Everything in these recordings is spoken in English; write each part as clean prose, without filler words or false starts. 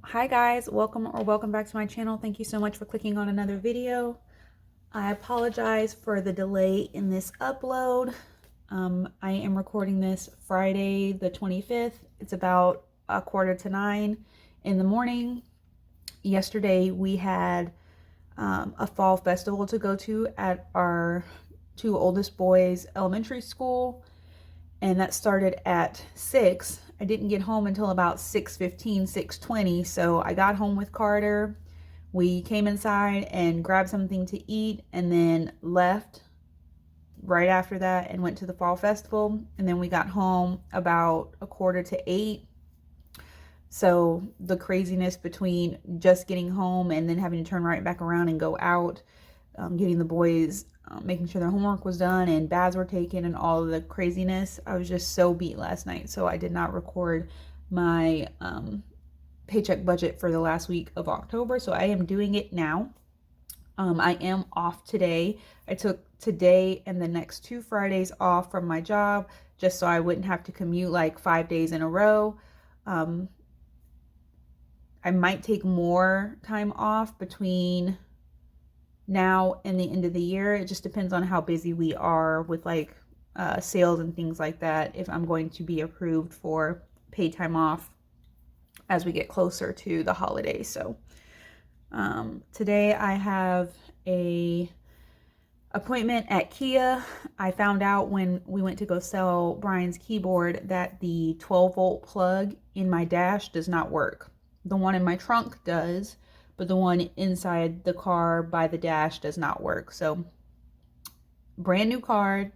Hi guys, welcome back to my channel. Thank you so much for clicking on another video. I apologize for the delay in this upload. I am recording this Friday the 25th. It's about 8:45 in the morning. Yesterday we had a fall festival to go to at our two oldest boys' elementary school, and that started at 6. I didn't get home until about 6:15, 6:20, so I got home with Carter. We came inside and grabbed something to eat and then left right after that and went to the fall festival. And then we got home about 7:45. So the craziness between just getting home and then having to turn right back around and go out, getting the boys, making sure their homework was done and baths were taken and all of the craziness. I was just so beat last night. So I did not record my paycheck budget for the last week of October. So I am doing it now. I am off today. I took today and the next 2 Fridays off from my job just so I wouldn't have to commute like 5 days in a row. I might take more time off between now and the end of the year. It just depends on how busy we are with like sales and things like that, if I'm going to be approved for paid time off as we get closer to the holidays. So today I have a appointment at Kia. I found out when we went to go sell Brian's keyboard that the 12-volt plug in my dash does not work. The one in my trunk does, but the one inside the car by the dash does not work. So brand new card,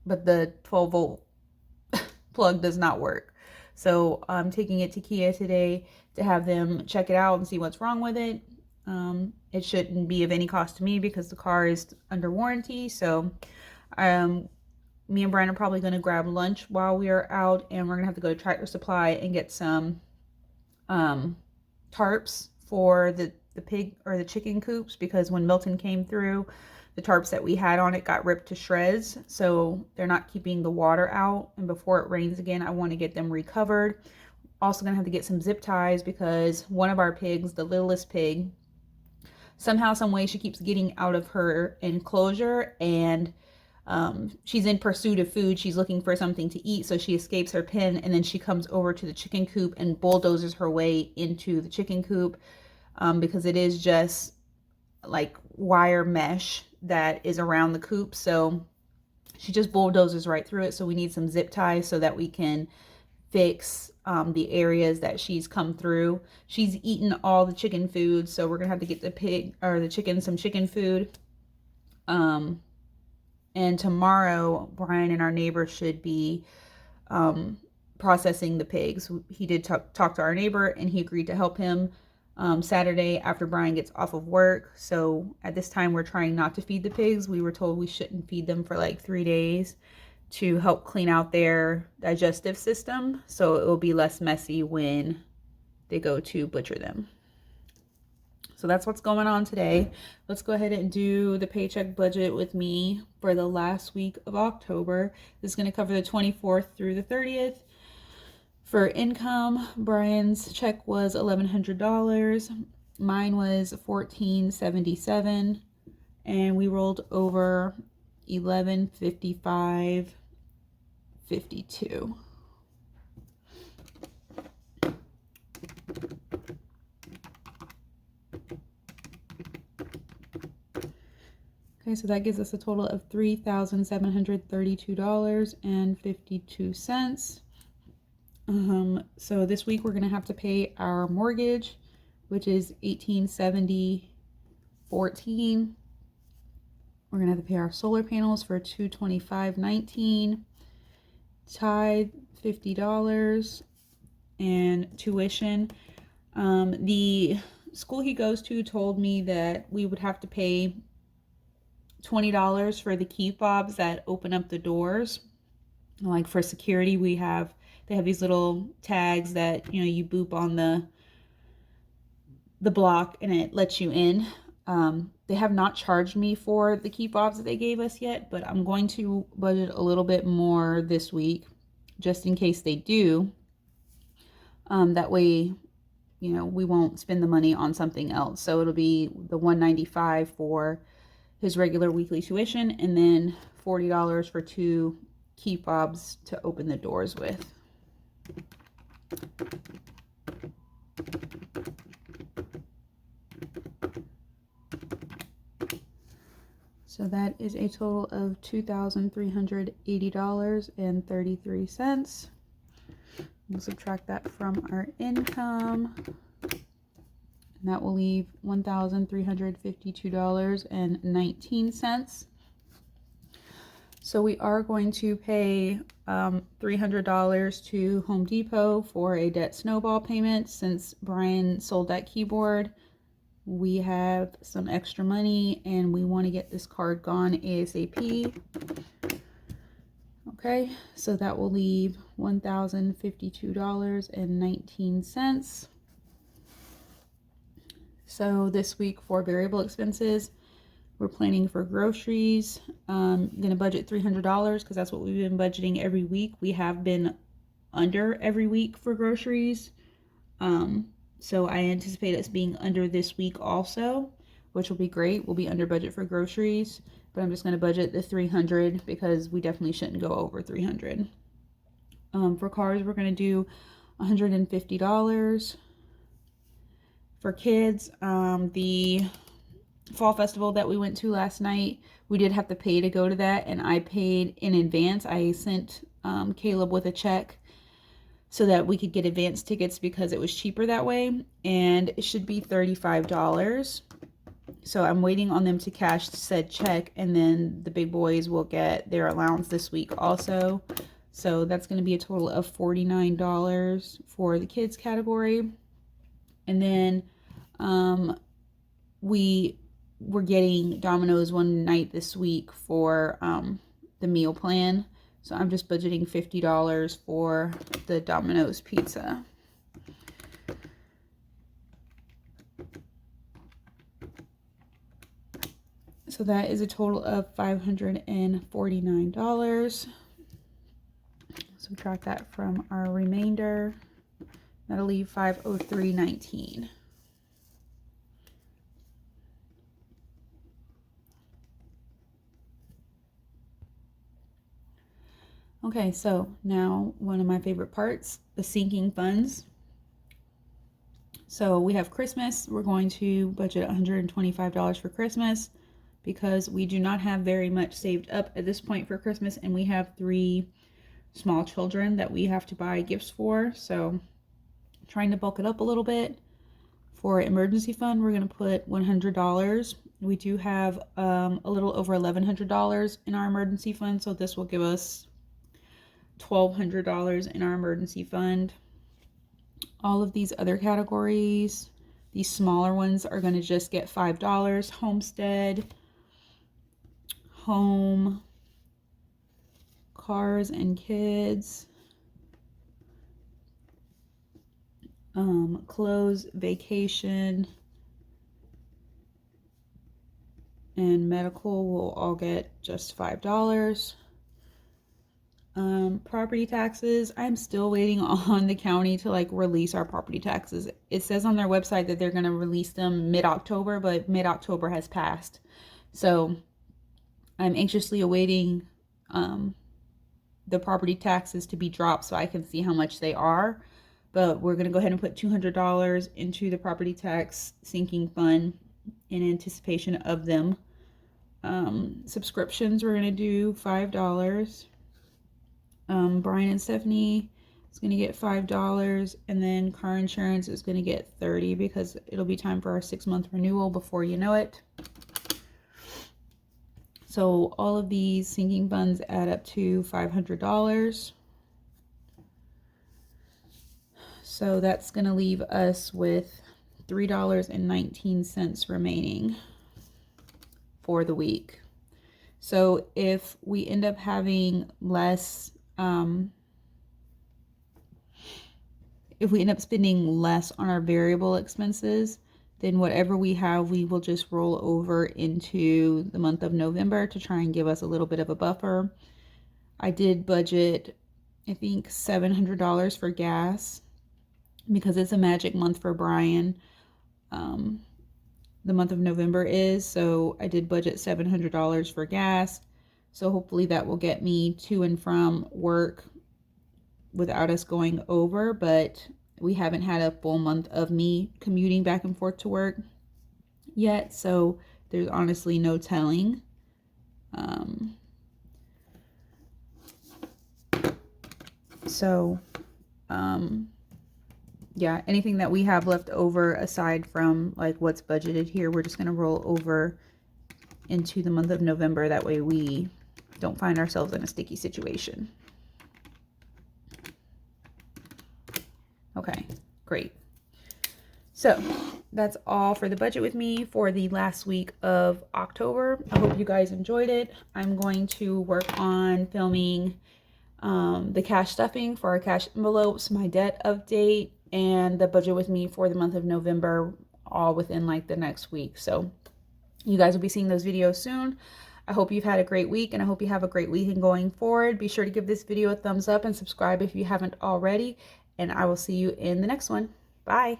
but the 12-volt plug does not work. So I'm taking it to Kia today to have them check it out and see what's wrong with it. It shouldn't be of any cost to me because the car is under warranty. So me and Brian are probably going to grab lunch while we are out, and we're going to have to go to Tractor Supply and get some tarps for the pig or the chicken coops, because when Milton came through, the tarps that we had on it got ripped to shreds. So they're not keeping the water out, and before it rains again, I want to get them recovered. Also gonna have to get some zip ties because one of our pigs, the littlest pig, somehow, some way, she keeps getting out of her enclosure, and she's in pursuit of food. She's looking for something to eat, so she escapes her pen, and then she comes over to the chicken coop and bulldozes her way into the chicken coop, because it is just like wire mesh that is around the coop. So she just bulldozes right through it. So we need some zip ties so that we can fix the areas that she's come through. She's eaten all the chicken food, so we're gonna have to get the pig or the chicken some chicken food. And tomorrow, Brian and our neighbor should be processing the pigs. He did talk to our neighbor, and he agreed to help him Saturday after Brian gets off of work. So at this time, we're trying not to feed the pigs. We were told we shouldn't feed them for like 3 days to help clean out their digestive system, so it will be less messy when they go to butcher them. So that's what's going on today. Let's go ahead and do the paycheck budget with me for the last week of October. This is going to cover the 24th through the 30th. For income, Brian's check was $1,100. Mine was $1,477, and we rolled over $1,155.52. Okay, so that gives us a total of $3,732.52. So this week we're going to have to pay our mortgage, which is $1,870.14. We're going to have to pay our solar panels for $225.19, tithe $50, and tuition. The school he goes to told me that we would have to pay $20 for the key fobs that open up the doors. Like for security, they have these little tags that, you know, you boop on the block and it lets you in. They have not charged me for the key fobs that they gave us yet, but I'm going to budget a little bit more this week just in case they do. That way you know, we won't spend the money on something else. So it'll be the $195 for his regular weekly tuition, and then $40 for 2 key fobs to open the doors with. So that is a total of $2,380.33. We'll subtract that from our income, and that will leave $1,352.19. So we are going to pay $300 to Home Depot for a debt snowball payment. Since Brian sold that keyboard, we have some extra money and we want to get this card gone ASAP. Okay, so that will leave $1,052.19. So this week for variable expenses, we're planning for groceries. I'm going to budget $300 because that's what we've been budgeting every week. We have been under every week for groceries. So I anticipate us being under this week also, which will be great. We'll be under budget for groceries, but I'm just going to budget the $300 because we definitely shouldn't go over $300. For cars, we're going to do $150. For kids, the fall festival that we went to last night, we did have to pay to go to that, and I paid in advance. I sent Caleb with a check so that we could get advance tickets because it was cheaper that way, and it should be $35. So I'm waiting on them to cash said check, and then the big boys will get their allowance this week also. So that's going to be a total of $49 for the kids category. And then we were getting Domino's one night this week for the meal plan. So I'm just budgeting $50 for the Domino's pizza. So that is a total of $549. Subtract that from our remainder. That'll leave $503.19. Okay, so now one of my favorite parts, the sinking funds. So we have Christmas. We're going to budget $125 for Christmas because we do not have very much saved up at this point for Christmas, and we have 3 small children that we have to buy gifts for. So trying to bulk it up a little bit. For emergency fund, we're going to put $100. We do have a little over $1,100 in our emergency fund, so this will give us $1,200 in our emergency fund. All of these other categories, these smaller ones, are going to just get $5. Homestead, home, cars and kids, clothes, vacation, and medical will all get just $5. Property taxes, I'm still waiting on the county to release our property taxes. It says on their website that they're going to release them mid-October, but mid-October has passed. So I'm anxiously awaiting the property taxes to be dropped so I can see how much they are. But we're going to go ahead and put $200 into the property tax sinking fund in anticipation of them. Subscriptions, we're going to do $5. Brian and Stephanie is going to get $5, and then car insurance is going to get $30 because it'll be time for our 6-month renewal before you know it. So all of these sinking funds add up to $500. So that's going to leave us with $3.19 remaining for the week. So if we end up having less, if we end up spending less on our variable expenses, then whatever we have, we will just roll over into the month of November to try and give us a little bit of a buffer. I did budget, I think, $700 for gas. because it's a magic month for Brian. The month of November is, so I did budget $700 for gas. So hopefully that will get me to and from work without us going over, but we haven't had a full month of me commuting back and forth to work yet, so there's honestly no telling. Yeah, anything that we have left over aside from like what's budgeted here, we're just going to roll over into the month of November. That way we don't find ourselves in a sticky situation. Okay, great. So that's all for the budget with me for the last week of October. I hope you guys enjoyed it. I'm going to work on filming the cash stuffing for our cash envelopes, my debt update, and the budget with me for the month of November, all within like the next week. So you guys will be seeing those videos soon. I hope you've had a great week, and I hope you have a great weekend going forward. Be sure to give this video a thumbs up and subscribe if you haven't already, and I will see you in the next one. Bye.